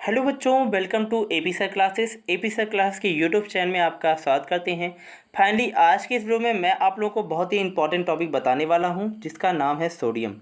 Hello बच्चों, welcome to AP sir classes. AP sir class के YouTube channel में आपका स्वागत करते हैं। फाइनली आज के इस वीडियो में मैं आप लोगों को बहुत ही इंपॉर्टेंट टॉपिक बताने वाला हूं, जिसका नाम है सोडियम।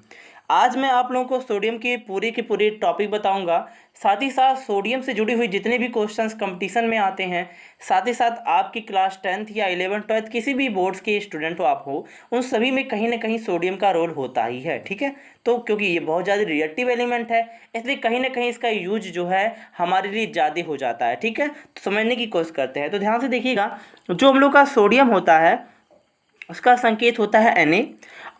आज मैं आप लोगों को सोडियम की पूरी टॉपिक बताऊंगा। साथ ही साथ सोडियम से जुड़ी हुई जितने भी क्वेश्चंस कंपटीशन में आते हैं, साथ ही साथ आपकी क्लास 10th या 11th 12th किसी भी बोर्ड्स के स्टूडेंट हो आप हो, उन सभी में कहीं ना कहीं सोडियम का रोल होता ही है। ठीक है, तो क्योंकि ये बहुत ज़्यादा रिएक्टिव एलिमेंट है, इसलिए कहीं ना कहीं इसका यूज जो है हमारे लिए ज़्यादा हो जाता है। ठीक है, तो समझने की कोशिश करते हैं। तो ध्यान से देखिएगा, जो हम लोग का सोडियम होता है उसका संकेत होता है Na,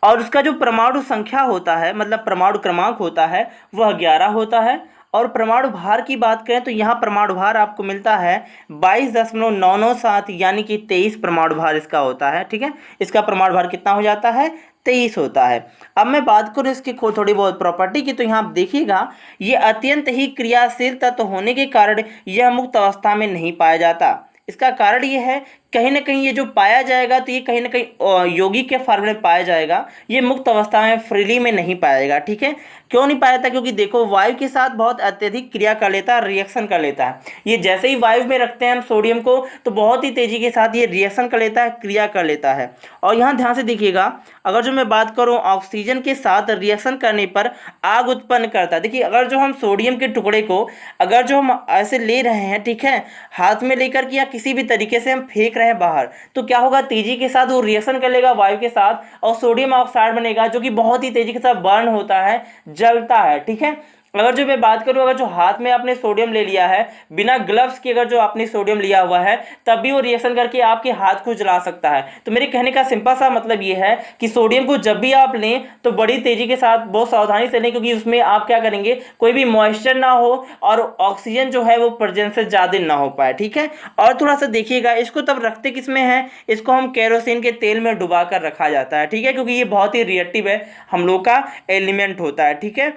और उसका जो परमाणु संख्या होता है, मतलब परमाणु क्रमांक होता है, वह 11 होता है। और परमाणु भार की बात करें तो यहाँ परमाणु भार आपको मिलता है 22.997, यानी कि 23 परमाणु भार इसका होता है। ठीक है, इसका परमाणु भार कितना हो जाता है? 23 होता है। अब मैं बात करूँ इसकी थोड़ी बहुत प्रॉपर्टी की, तो यहाँ आप देखिएगा, ये अत्यंत ही क्रियाशील तत्व होने के कारण यह मुक्त अवस्था में नहीं पाया जाता। इसका कारण ये है, कहीं ना कहीं ये जो पाया जाएगा तो ये कहीं ना कहीं यौगिक के फॉर्म में पाया जाएगा, ये मुक्त अवस्था में फ्रीली में नहीं पाया जाएगा। ठीक है, क्यों नहीं पाया जाता? क्योंकि देखो, वायु के साथ बहुत अत्यधिक क्रिया कर लेता है, रिएक्शन कर लेता है। ये जैसे ही वायु में रखते हैं हम सोडियम को, तो बहुत ही तेजी के साथ ये रिएक्शन कर लेता है, क्रिया कर लेता है। और यहाँ ध्यान से देखिएगा, अगर जो मैं बात करूँ ऑक्सीजन के साथ रिएक्शन करने पर आग उत्पन्न करता है। देखिए, अगर जो हम सोडियम के टुकड़े को अगर जो हम ऐसे ले रहे हैं, ठीक है, हाथ में लेकर के या किसी भी तरीके से हम फेंक रहे हैं बाहर, तो क्या होगा? तेजी के साथ वो रिएक्शन कर लेगा वायु के साथ और सोडियम ऑक्साइड बनेगा, जो कि बहुत ही तेजी के साथ बर्न होता है, जलता है। ठीक है, अगर जो मैं बात करूं, अगर जो हाथ में आपने सोडियम ले लिया है बिना ग्लव्स के, अगर जो आपने सोडियम लिया हुआ है, तब भी वो रिएक्शन करके आपके हाथ को जला सकता है। तो मेरे कहने का सिंपल सा मतलब ये है कि सोडियम को जब भी आप लें तो बड़ी तेजी के साथ बहुत सावधानी से लें, क्योंकि उसमें आप क्या करेंगे, कोई भी मॉइस्चर ना हो और ऑक्सीजन जो है वो प्रेजेंस से ज़्यादा ना हो पाए। ठीक है, और थोड़ा सा देखिएगा, इसको तब रखते किस में है? इसको हम केरोसिन के तेल में डुबा कर रखा जाता है। ठीक है, क्योंकि ये बहुत ही रिएक्टिव है, हम लोग का एलिमेंट होता है। ठीक है,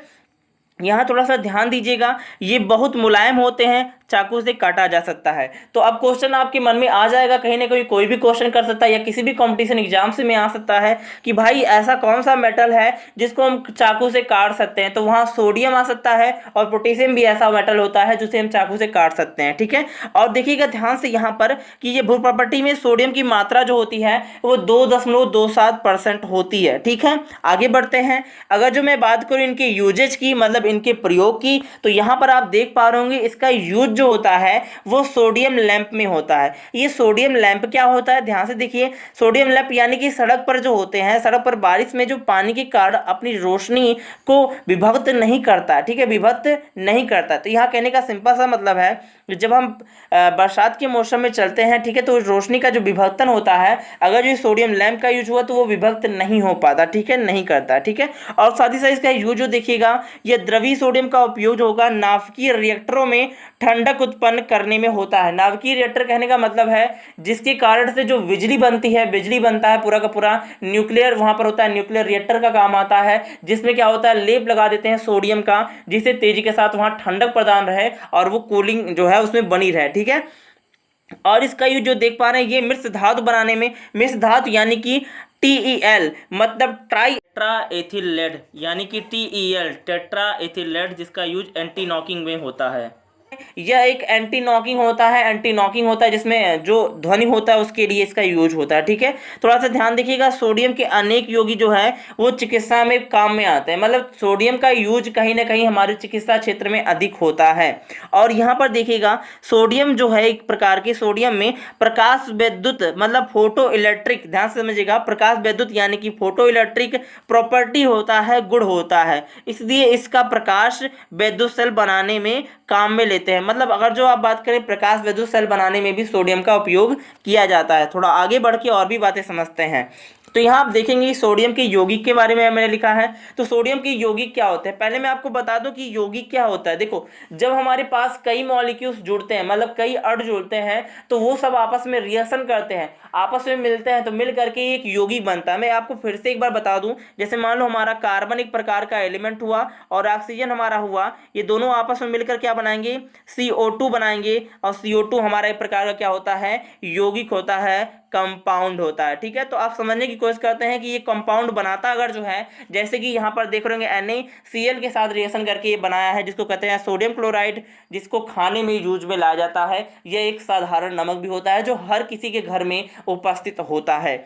यहाँ थोड़ा सा ध्यान दीजिएगा, ये बहुत मुलायम होते हैं, चाकू से काटा जा सकता है। तो अब क्वेश्चन आपके मन में आ जाएगा, कहीं ना कहीं कोई भी क्वेश्चन कर सकता है या किसी भी कंपटीशन एग्जाम से में आ सकता है कि भाई ऐसा कौन सा मेटल है जिसको हम चाकू से काट सकते हैं? तो वहाँ सोडियम आ सकता है, और पोटेशियम भी ऐसा मेटल होता है जिसे हम चाकू से काट सकते हैं। ठीक है, और देखिएगा ध्यान से यहाँ पर कि ये भू प्रॉपर्टी में सोडियम की मात्रा जो होती है वो 2.27% होती है। ठीक है, आगे बढ़ते हैं। अगर जो मैं बात करूँ इनके यूजेज की, मतलब इनके प्रयोग की, तो यहाँ पर आप देख पा रहे होंगे इसका यूज जो होता है वो सोडियम लैंप में होता है। ये सोडियम लैंप क्या होता है? ध्यान से देखिए, सोडियम लैंप यानी कि सड़क पर जो होते हैं, सड़क पर बारिश में जो पानी के कारण अपनी रोशनी को विभक्त नहीं करता। ठीक है, विभक्त नहीं करता। तो यहाँ कहने का सिंपल सा मतलब है, जब हम बरसात के मौसम में चलते हैं, ठीक है, तो रोशनी का जो विभक्तन होता है, अगर जो सोडियम लैंप का यूज हुआ तो वो विभक्त नहीं हो पाता। ठीक है, नहीं करता। ठीक है, और साथ ही साथ इसका यूज जो देखिएगा, यह द्रवीय सोडियम का उपयोग होगा नाभिकीय रिएक्टरों में ठंडक उत्पन्न करने में होता है। नाभिकीय रिएक्टर कहने का मतलब है जिसके कारण से जो बिजली बनती है, बिजली बनता है, पूरा का पूरा न्यूक्लियर वहां पर होता है, न्यूक्लियर रिएक्टर का काम आता है, जिसमें क्या होता है, लेप लगा देते हैं सोडियम का, जिससे तेजी के साथ वहां ठंडक प्रदान रहे और वो कूलिंग जो है उसमें बनी रहे। ठीक है, और इसका यूज जो देख पा रहे हैं, ये मिश्र धातु बनाने में, मिश्र धातु यानी कि TEL मतलब ट्राई एथिल लेड, यानी कि TEL टेट्रा एथिल लेड, जिसका यूज एंटी नॉकिंग में होता है। यह एक एंटी नॉकिंग होता है, एंटी नॉकिंग होता है जिसमें जो ध्वनि होता है उसके लिए इसका यूज होता है। ठीक है, थोड़ा सा ध्यान देखिएगा, सोडियम के अनेक यौगी जो है वो चिकित्सा में काम में आते हैं, मतलब सोडियम का यूज कहीं ना कहीं हमारे चिकित्सा क्षेत्र में अधिक होता है। और यहाँ पर देखिएगा, सोडियम जो है एक प्रकार के, सोडियम में प्रकाश विद्युत मतलब फोटो इलेक्ट्रिक, ध्यान से समझिएगा, प्रकाश विद्युत यानी कि फोटो इलेक्ट्रिक प्रॉपर्टी होता है, गुण होता है, इसलिए इसका प्रकाश विद्युत सेल बनाने में काम में लेते हैं। मतलब अगर जो आप बात करें, प्रकाश विद्युत सेल बनाने में भी सोडियम का उपयोग किया जाता है। थोड़ा आगे बढ़ के और भी बातें समझते हैं। तो यहाँ आप देखेंगे सोडियम के यौगिक के बारे में मैंने लिखा है। तो सोडियम के यौगिक क्या होते हैं, पहले मैं आपको बता दूं कि यौगिक क्या होता है। देखो, जब हमारे पास कई मॉलिक्यूल्स जुड़ते हैं, मतलब कई अणु जुड़ते हैं, तो वो सब आपस में रिएक्शन करते हैं, आपस में मिलते हैं, तो मिल करके एक यौगिक बनता है। मैं आपको फिर से एक बार बता दूं, जैसे मान लो हमारा कार्बन एक प्रकार का एलिमेंट हुआ और ऑक्सीजन हमारा हुआ, ये दोनों आपस में मिलकर क्या बनाएंगे? CO2 बनाएंगे, और CO2 हमारा एक प्रकार का क्या होता है? यौगिक होता है, कंपाउंड होता है। ठीक है, तो आप समझने की कोशिश करते हैं कि ये कंपाउंड बनाता अगर जो है, जैसे कि यहाँ पर देख रहे होंगे NaCl के साथ रिएक्शन करके ये बनाया है, जिसको कहते हैं सोडियम क्लोराइड, जिसको खाने में यूज में लाया जाता है। यह एक साधारण नमक भी होता है जो हर किसी के घर में उपस्थित होता है।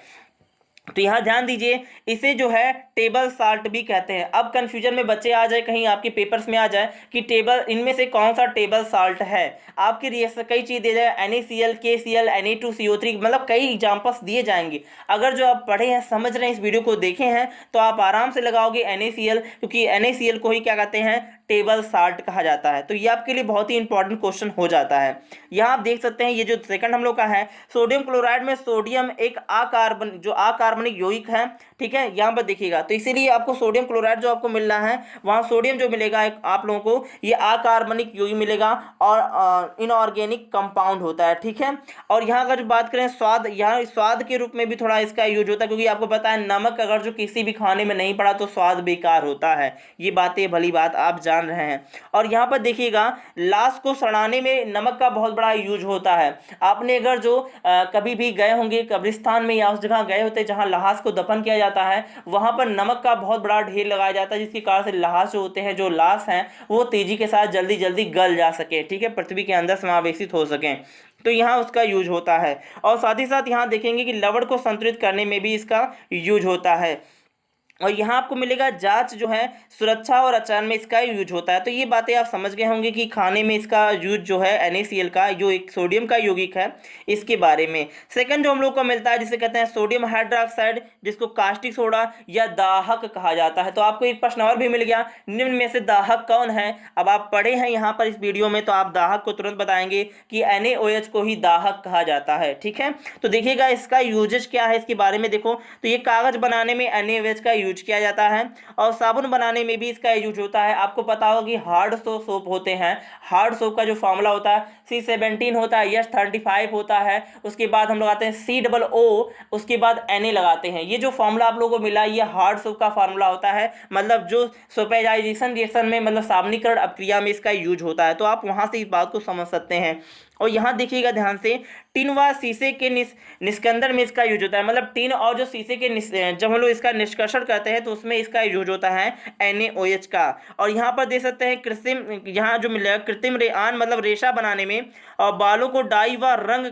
तो यहाँ ध्यान दीजिए, इसे जो है टेबल साल्ट भी कहते हैं। अब कंफ्यूजन में बच्चे आ जाए, कहीं आपके पेपर्स में आ जाए कि टेबल, इनमें से कौन सा टेबल साल्ट है। आपकी रिएक्शन कई चीज़ दे जाए, NaCl, KCl, Na2CO3, मतलब कई एग्जाम्पल्स दिए जाएंगे। अगर जो आप पढ़े हैं, समझ रहे हैं, इस वीडियो को देखे हैं, तो आप आराम से लगाओगे NaCl, क्योंकि NaCl को ही क्या कहते हैं, टेबल साल्ट कहा जाता है। तो ये आपके लिए बहुत ही इंपॉर्टेंट क्वेश्चन हो जाता है। यहाँ आप देख सकते हैं, ये जो सेकंड हम लोग का है, सोडियम क्लोराइड में सोडियम एक अकार्बनिक यौगिक है, ठीक है, यहाँ पर देखिएगा। तो इसीलिए आपको सोडियम क्लोराइड जो आपको मिल रहा है, वहाँ सोडियम जो मिलेगा आप लोगों को, ये अकार्बनिक यौगिक मिलेगा और इनऑर्गेनिक कंपाउंड होता है, ठीक है। और यहाँ अगर बात करें स्वाद, यहाँ स्वाद के रूप में भी थोड़ा इसका यूज होता है, क्योंकि आपको पता है नमक अगर जो किसी भी खाने में नहीं पड़ा तो स्वाद बेकार होता है। ये बातें भली बात आप जान रहे हैं। और यहाँ पर देखिएगा, लाश को सड़ाने में नमक का बहुत बड़ा यूज होता है। आपने अगर जो कभी भी गए होंगे कब्रिस्तान में, या उस जगह गए होते जहाँ लाश को दफन किया जाता है, वहाँ पर नमक का बहुत बड़ा ढेर लगाया जाता है, जिसके कारण से लाश जो होते हैं, जो लाश हैं, वो तेजी के साथ जल्दी जल्दी गल जा सके, ठीक है, पृथ्वी के अंदर समावेशित हो सकें। तो यहाँ उसका यूज होता है। और साथ ही साथ यहाँ देखेंगे कि लवण को संतुलित करने में भी इसका यूज होता है। और यहाँ आपको मिलेगा जांच जो है, सुरक्षा और अचार में इसका यूज होता है। तो ये बातें आप समझ गए होंगे कि खाने में इसका यूज जो है NaCl का, जो एक सोडियम का यौगिक है, इसके बारे में। सेकंड जो हम लोग को मिलता है, जिसे कहते हैं सोडियम हाइड्रोक्साइड, जिसको कास्टिक सोडा या दाहक कहा जाता है। तो आपको एक प्रश्न और भी मिल गया, निम्न में से दाहक कौन है। अब आप पढ़े हैं यहाँ पर इस वीडियो में, तो आप दाहक को तुरंत बताएंगे कि NaOH को ही दाहक कहा जाता है, ठीक है। तो देखिएगा इसका यूजेज क्या है, इसके बारे में देखो। तो ये कागज बनाने में NaOH का यूज किया जाता है, और साबुन बनाने में भी इसका यूज होता है। आपको पता होगा कि हार्ड सोप होते हैं, हार्ड सोप का जो फॉर्मूला होता है C17 होता है, S35 होता है, उसके बाद हम लगाते हैं COO, उसके बाद Na लगाते हैं। ये जो फॉर्मूला आप लोगों को मिला, ये हार्ड सोप का फॉर्मूला होता है, मतलब जो सोपेजाइजेशन रिएक्शन में, मतलब साबुनीकरण अपक्रिया में इसका यूज होता है। तो आप वहां से इस बात को समझ सकते हैं। और यहाँ देखिएगा ध्यान से, टिन व शीशे के निष्कंदन में इसका यूज होता है, मतलब टिन और जो शीशे के जब हम लोग इसका निष्कर्षण करते हैं तो उसमें इसका यूज होता है NaOH का। और यहाँ पर देख सकते हैं कृत्रिम, यहाँ जो मिलेगा कृत्रिम रेआन, मतलब रेशा बनाने में, और बालों को डाई व रंग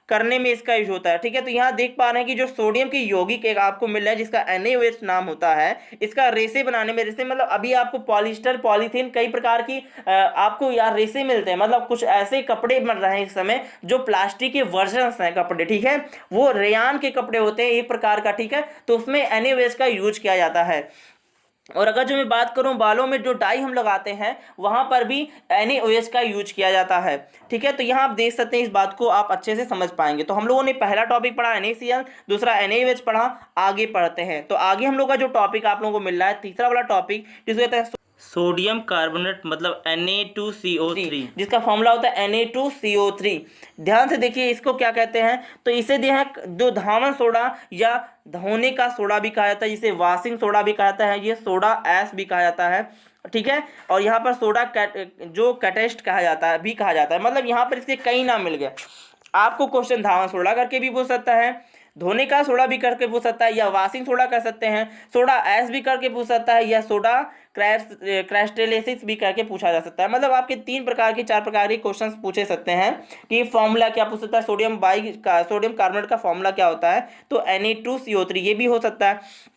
करने में इसका यूज होता है, ठीक है। तो यहाँ देख पा रहे हैं कि जो सोडियम की यौगिक एक आपको मिल रहा है, जिसका NaOH नाम होता है, इसका रेशे बनाने में, रेशे मतलब अभी आपको पॉलिस्टर, पॉलीथीन, कई प्रकार की आपको यार रेशे मिलते हैं, मतलब कुछ ऐसे कपड़े बन रहे हैं इस समय जो प्लास्टिक के वर्जन हैं कपड़े, ठीक है, वो रेयान के कपड़े होते हैं एक प्रकार का, ठीक है। तो उसमें NaOH का यूज किया जाता है। और अगर जो मैं बात करूं बालों में जो डाई हम लगाते हैं, वहां पर भी NaOH का यूज किया जाता है, ठीक है। तो यहाँ आप देख सकते हैं, इस बात को आप अच्छे से समझ पाएंगे। तो हम लोगों ने पहला टॉपिक पढ़ा NaCl, दूसरा NaOH पढ़ा। आगे पढ़ते हैं, तो आगे हम लोग का जो टॉपिक आप लोगों को मिल रहा है, तीसरा वाला टॉपिक, जिसको कहते हैं सोडियम कार्बोनेट, मतलब Na2CO3, जिसका फॉर्मूला होता है Na2CO3। ध्यान से देखिए, इसको क्या कहते हैं, तो इसे दिया है जो धावन सोडा या धोने का सोडा भी कहा जाता है, जिसे वॉशिंग सोडा भी कहा जाता है, ये सोडा ऐश भी कहा जाता है, ठीक है। और यहाँ पर सोडा जो कैटेस्ट कहा जाता है भी कहा जाता है, मतलब यहाँ पर इसके कई नाम मिल गए। आपको क्वेश्चन धावन सोडा करके भी पूछ सकता है, धोने का सोडा भी करके पूछ सकता है, या वॉशिंग सोडा कर सकते हैं, सोडा ऐश भी करके पूछ सकता है, या सोडा क्राइस्टलेसिस भी करके पूछा जा सकता है। मतलब आपके 3 प्रकार के 4 प्रकार के क्वेश्चंस पूछे सकते हैं कि फॉर्मूला क्या पूछ सकता है, सोडियम कार्बोनेट का फॉर्मूला क्या होता है, तो Na2CO3 ये भी हो सकता है।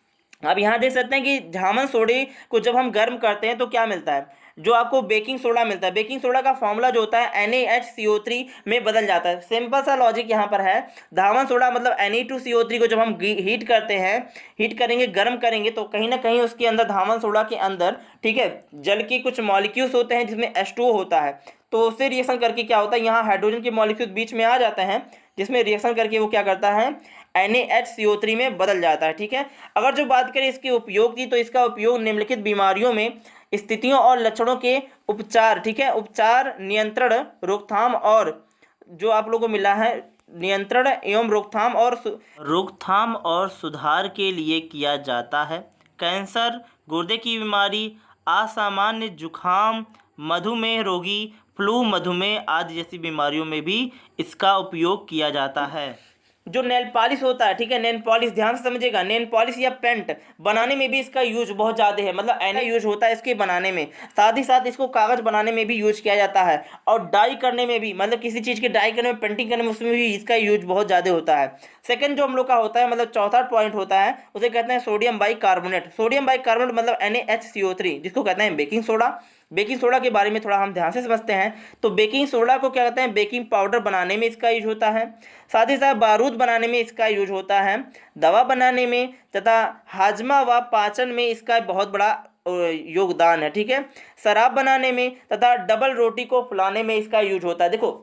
अब यहाँ देख सकते हैं कि धावन सोडे को जब हम गर्म करते हैं तो क्या मिलता है, जो आपको बेकिंग सोडा मिलता है। बेकिंग सोडा का फॉर्मूला जो होता है NaHCO3 में बदल जाता है। सिंपल सा लॉजिक यहाँ पर है, धावन सोडा मतलब Na2CO3 को जब हम हीट करते हैं, हीट करेंगे, गर्म करेंगे, तो कहीं ना कहीं उसके अंदर, धावन सोडा के अंदर, ठीक है, जल के कुछ मॉलिक्यूल्स होते हैं, जिसमें H2O होता है। तो उससे रिएक्शन करके क्या होता है, यहाँ हाइड्रोजन के मॉलिक्यूल बीच में आ जाते हैं, जिसमें रिएक्शन करके वो क्या करता है, NaHCO3 में बदल जाता है, ठीक है। अगर जो बात करें इसके उपयोग की, तो इसका उपयोग निम्नलिखित बीमारियों में, स्थितियों और लक्षणों के उपचार, ठीक है, उपचार, नियंत्रण, रोकथाम, और जो आप लोगों को मिला है नियंत्रण एवं रोकथाम और सुधार के लिए किया जाता है। कैंसर, गुर्दे की बीमारी, असामान्य जुखाम, मधुमेह रोगी, फ्लू, मधुमेह आदि जैसी बीमारियों में भी इसका उपयोग किया जाता है। जो नेल पॉलिश होता है, ठीक है, नेल पॉलिश ध्यान से समझिएगा, नेल पॉलिश या पेंट बनाने में भी इसका यूज बहुत ज़्यादा है, मतलब एना यूज होता है इसके बनाने में। साथ ही साथ इसको कागज़ बनाने में भी यूज किया जाता है, और डाई करने में भी, मतलब किसी चीज़ की डाई करने में, पेंटिंग करने में, उसमें भी इसका यूज बहुत ज़्यादा होता है। सेकंड जो हम लोग का होता है, मतलब चौथा पॉइंट होता है, उसे कहते हैं सोडियम बाइकार्बोनेट। सोडियम बाइकार्बोनेट मतलब NaHCO3, जिसको कहते हैं बेकिंग सोडा। बेकिंग सोडा के बारे में थोड़ा हम ध्यान से समझते हैं। तो बेकिंग सोडा को क्या कहते हैं, बेकिंग पाउडर बनाने में इसका यूज होता है। साथ ही साथ बारूद बनाने में इसका यूज होता है, दवा बनाने में तथा हाजमा व पाचन में इसका बहुत बड़ा योगदान है, ठीक है। शराब बनाने में तथा डबल रोटी को फुलाने में इसका यूज होता है। देखो,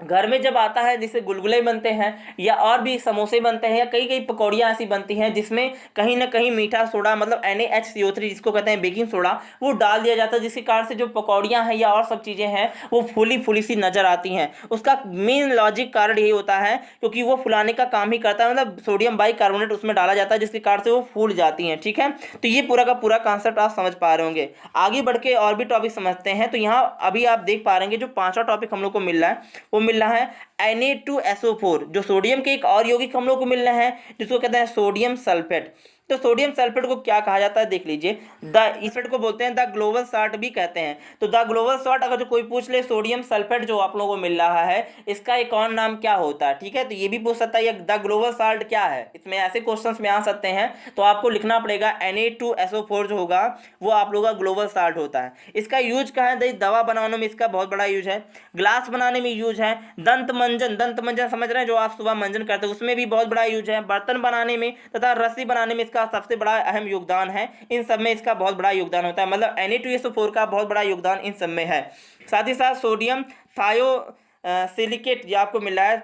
घर में जब आता है, जिससे गुलगुले बनते हैं या और भी समोसे बनते हैं या कई कई पकौड़ियाँ ऐसी बनती हैं जिसमें कहीं ना कहीं मीठा सोडा, मतलब NaHCO3 जिसको कहते हैं बेकिंग सोडा, वो डाल दिया जाता है, जिसके कारण से जो पकौड़ियाँ हैं या और सब चीज़ें हैं वो फूली फूली सी नजर आती हैं। उसका मेन लॉजिक कारण यही होता है क्योंकि वो फुलाने का काम ही करता है, मतलब सोडियम बाइकार्बोनेट उसमें डाला जाता है जिसके कारण से वो फूल जाती हैं, ठीक है। तो ये पूरा का पूरा कॉन्सेप्ट आप समझ पा रहे होंगे। आगे बढ़ के और भी टॉपिक समझते हैं। तो यहाँ अभी आप देख पा रहे हैं जो पांचवा टॉपिक हम लोग को मिल रहा है वो मिल रहा है Na2SO4, जो सोडियम के एक और यौगिक हम लोग को मिल रहे हैं जिसको कहते हैं सोडियम सल्फेट। तो सोडियम सल्फेट को क्या कहा जाता है देख लीजिए, द इफेक्ट को बोलते हैं द ग्लोबल सॉल्ट भी कहते हैं। तो द ग्लोबल सॉल्ट अगर जो कोई पूछ ले, सोडियम सल्फेट जो आप लोगों को मिल रहा है इसका एक और नाम क्या होता है, ठीक है। तो ये भी पूछ सकता है द ग्लोबल सॉल्ट क्या है, इसमें ऐसे क्वेश्चंस में आ सकते हैं। तो आपको लिखना पड़ेगा Na2SO4 जो होगा वो आप लोगों का ग्लोबल सॉल्ट होता है। इसका यूज कहाँ है, दवा बनाने में इसका बहुत बड़ा यूज है, ग्लास बनाने में यूज है, दंत मंजन समझ रहे हैं जो आप सुबह मंजन करते हैं उसमें भी बहुत बड़ा यूज है, बर्तन बनाने में तथा रस्सी बनाने में इसका सबसे बड़ा अहम योगदान है। इन सब में इसका बहुत बड़ा योगदान होता है, मतलब Na2SO4 का बहुत बड़ा योगदान इन सब में है। साथ ही साथ सोडियम थायो सिलिकेट जो आपको मिला है,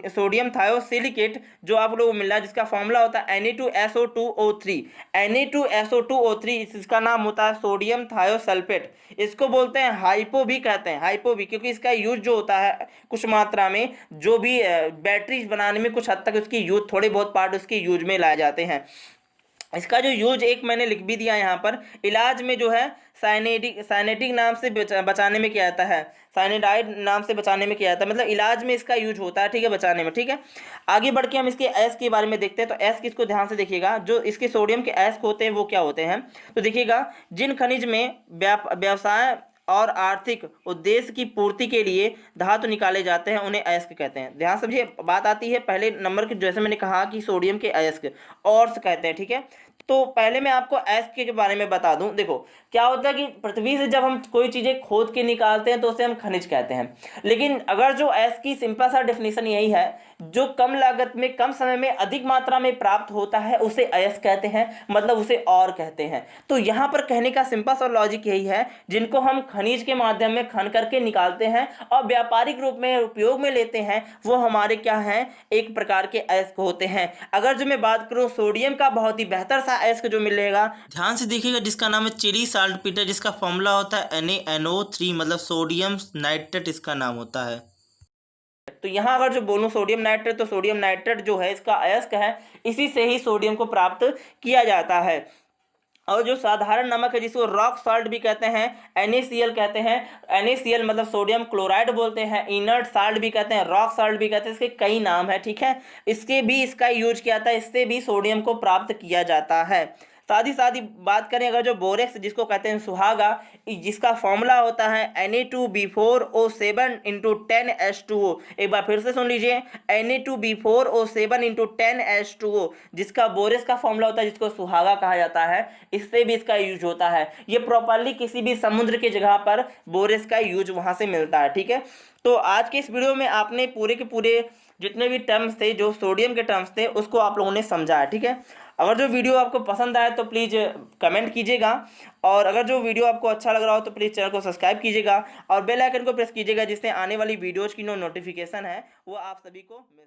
सोडियम थायोसिलिकेट जो आप लोगों को मिल रहा है जिसका फॉर्मूला होता है Na2SO2O3। Na2SO2O3 इसका नाम होता है सोडियम थायोसल्फेट। इसको बोलते हैं हाइपो भी कहते हैं, हाइपो भी, क्योंकि इसका यूज जो होता है कुछ मात्रा में, जो भी बैटरीज बनाने में कुछ हद तक उसकी यूज, थोड़े बहुत पार्ट उसके यूज में लाए जाते हैं। इसका जो यूज एक मैंने लिख भी दिया यहाँ पर, इलाज में जो है साइनेटिक नाम से बचाने में किया जाता है, साइनेडाइड नाम से बचाने में किया जाता है, मतलब इलाज में इसका यूज होता है, ठीक है, बचाने में, ठीक है। आगे बढ़ के हम इसके एस के बारे में देखते हैं। तो एस किसको ध्यान से देखिएगा, जो इसके सोडियम के एस होते हैं वो क्या होते हैं। तो देखिएगा, जिन खनिज में व्यवसाय और आर्थिक उद्देश्य की पूर्ति के लिए धातु निकाले जाते हैं उन्हें अयस्क कहते हैं। ध्यान समझिए, बात आती है पहले नंबर की, जैसे मैंने कहा कि सोडियम के अयस्क ऑर्स कहते हैं, ठीक है। तो पहले मैं आपको अयस्क के बारे में बता दूं। देखो क्या होता है कि पृथ्वी से जब हम कोई चीज़ें खोद के निकालते हैं तो उसे हम खनिज कहते हैं, लेकिन अगर जो अयस्क की सिंपल सा डेफिनेशन यही है, जो कम लागत में कम समय में अधिक मात्रा में प्राप्त होता है उसे अयस्क कहते हैं, मतलब उसे और कहते हैं। तो यहाँ पर कहने का सिंपल सा लॉजिक यही है, जिनको हम खनिज के माध्यम में खन करके निकालते हैं और व्यापारिक रूप में उपयोग में लेते हैं, वो हमारे क्या हैं, एक प्रकार के अयस्क होते हैं। अगर जो मैं बात करूँ सोडियम का, बहुत ही बेहतर सा अयस्क जो मिलेगा, ध्यान से देखिएगा, जिसका नाम है चिली साल्टपीटर, जिसका फॉर्मूला होता है NaNO3, मतलब सोडियम नाइट्रेट इसका नाम होता है। तो यहाँ अगर जो बोलूँ सोडियम नाइट्रेट, तो सोडियम नाइट्रेट जो है इसका अयस्क है, इसी से ही सोडियम को प्राप्त किया जाता है। और जो साधारण नमक है जिसको रॉक सॉल्ट भी कहते हैं, NaCl कहते हैं, NaCl मतलब सोडियम क्लोराइड बोलते हैं, इनर्ट साल्ट भी कहते हैं, रॉक सॉल्ट भी कहते हैं, इसके कई नाम है, ठीक है। इसके भी इसका यूज किया जाता है, इससे भी सोडियम को प्राप्त किया जाता है। साथ ही बात करें अगर जो बोरेक्स जिसको कहते हैं सुहागा, जिसका फॉर्मूला होता है Na2B4O7 × 10H2O। एक बार फिर से सुन लीजिए, Na2B4O7 × 10H2O, जिसका बोरेक्स का फॉर्मूला होता है, जिसको सुहागा कहा जाता है, इससे भी इसका यूज होता है। ये प्रॉपरली किसी भी समुद्र की जगह पर बोरेक्स का यूज वहाँ से मिलता है, ठीक है। तो आज के इस वीडियो में आपने पूरे के पूरे जितने भी टर्म्स थे, जो सोडियम के टर्म्स थे, उसको आप लोगों ने समझा है, ठीक है। अगर जो वीडियो आपको पसंद आए तो प्लीज़ कमेंट कीजिएगा, और अगर जो वीडियो आपको अच्छा लग रहा हो तो प्लीज़ चैनल को सब्सक्राइब कीजिएगा और बेल आइकन को प्रेस कीजिएगा, जिससे आने वाली वीडियोज़ की नोटिफिकेशन है वो आप सभी को मिल